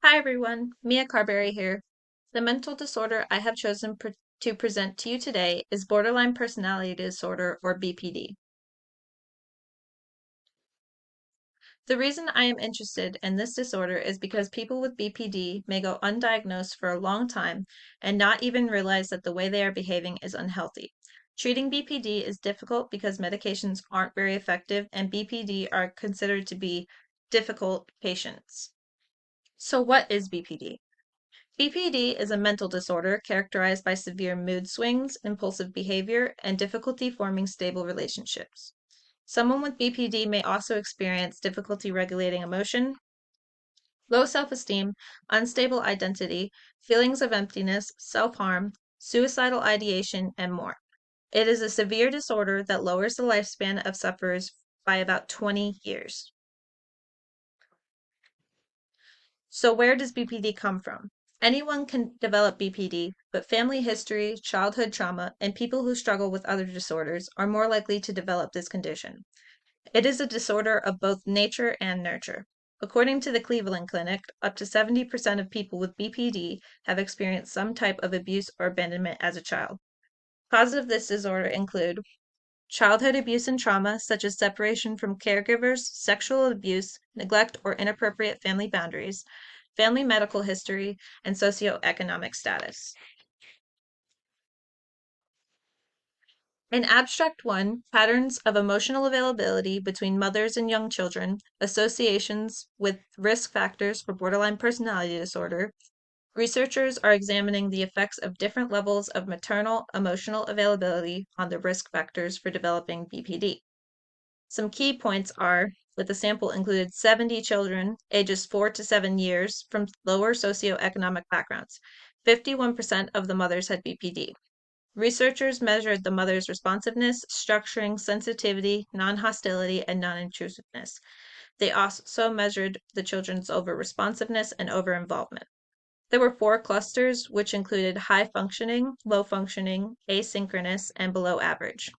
Hi everyone, Mia Carberry here. The mental disorder I have chosen to present to you today is borderline personality disorder, or BPD. The reason I am interested in this disorder is because people with BPD may go undiagnosed for a long time and not even realize that the way they are behaving is unhealthy. Treating BPD is difficult because medications aren't very effective and BPD are considered to be difficult patients. So what is BPD? BPD is a mental disorder characterized by severe mood swings, impulsive behavior, and difficulty forming stable relationships. Someone with BPD may also experience difficulty regulating emotion, low self esteem, unstable identity, feelings of emptiness, self harm, suicidal ideation, and more. It is a severe disorder that lowers the lifespan of sufferers by about 20 years. So, where does BPD come from? Anyone can develop BPD, but family history, childhood trauma, and people who struggle with other disorders are more likely to develop this condition. It is a disorder of both nature and nurture. According to the Cleveland Clinic, up to 70% of people with BPD have experienced some type of abuse or abandonment as a child. Causes of this disorder include childhood abuse and trauma, such as separation from caregivers, sexual abuse, neglect, or inappropriate family boundaries, family medical history, and socioeconomic status. In Abstract 1, patterns of emotional availability between mothers and young children, associations with risk factors for borderline personality disorder, researchers are examining the effects of different levels of maternal emotional availability on the risk factors for developing BPD. Some key points are that the sample included 70 children ages 4 to 7 years from lower socioeconomic backgrounds. 51% of the mothers had BPD. Researchers measured the mother's responsiveness, structuring, sensitivity, non-hostility, and non-intrusiveness. They also measured the children's over-responsiveness and over-involvement. There were 4 clusters, which included high functioning, low functioning, asynchronous, and below average.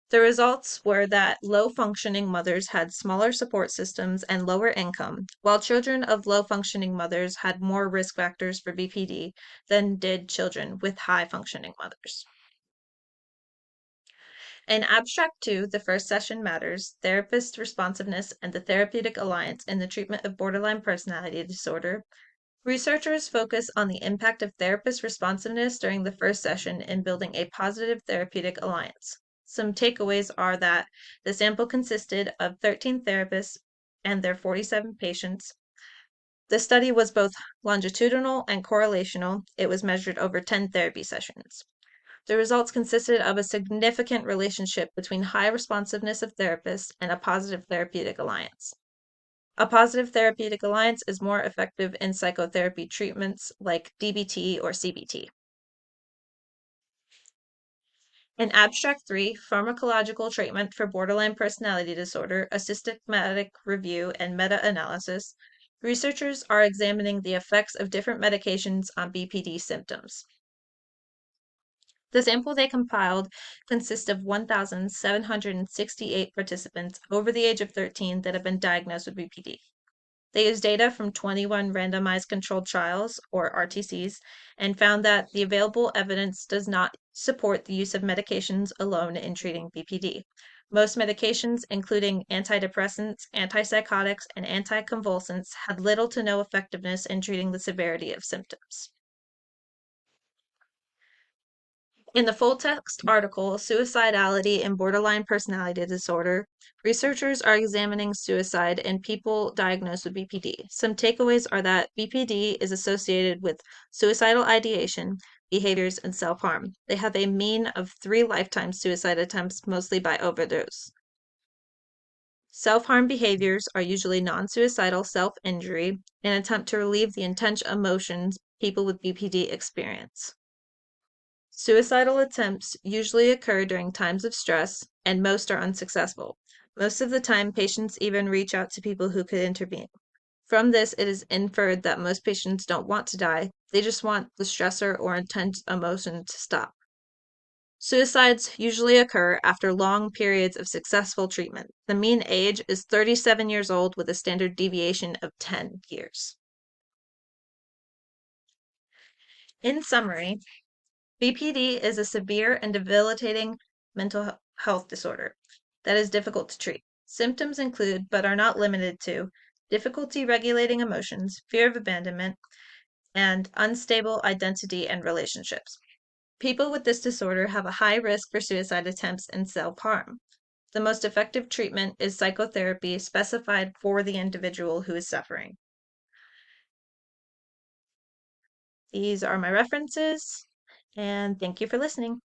The results were that low functioning mothers had smaller support systems and lower income, while children of low functioning mothers had more risk factors for BPD than did children with high functioning mothers. In Abstract 2, the first session matters, therapist responsiveness and the therapeutic alliance in the treatment of borderline personality disorder. Researchers focus on the impact of therapist responsiveness during the first session in building a positive therapeutic alliance. Some takeaways are that the sample consisted of 13 therapists and their 47 patients. The study was both longitudinal and correlational. It was measured over 10 therapy sessions. The results consisted of a significant relationship between high responsiveness of therapists and a positive therapeutic alliance. A positive therapeutic alliance is more effective in psychotherapy treatments like DBT or CBT. In Abstract 3, Pharmacological Treatment for Borderline Personality Disorder, a Systematic Review and Meta-Analysis, researchers are examining the effects of different medications on BPD symptoms. The sample they compiled consists of 1,768 participants over the age of 13 that have been diagnosed with BPD. They used data from 21 randomized controlled trials, or RTCs, and found that the available evidence does not support the use of medications alone in treating BPD. Most medications, including antidepressants, antipsychotics, and anticonvulsants, had little to no effectiveness in treating the severity of symptoms. In the full text article, Suicidality and Borderline Personality Disorder, researchers are examining suicide in people diagnosed with BPD. Some takeaways are that BPD is associated with suicidal ideation, behaviors, and self harm. They have a mean of 3 lifetime suicide attempts, mostly by overdose. Self harm behaviors are usually non suicidal self injury, an attempt to relieve the intense emotions people with BPD experience. Suicidal attempts usually occur during times of stress, and most are unsuccessful. Most of the time, patients even reach out to people who could intervene. From this, it is inferred that most patients don't want to die, they just want the stressor or intense emotion to stop. Suicides usually occur after long periods of successful treatment. The mean age is 37 years old with a standard deviation of 10 years. In summary, BPD is a severe and debilitating mental health disorder that is difficult to treat. Symptoms include, but are not limited to, difficulty regulating emotions, fear of abandonment, and unstable identity and relationships. People with this disorder have a high risk for suicide attempts and self-harm. The most effective treatment is psychotherapy specified for the individual who is suffering. These are my references, and thank you for listening.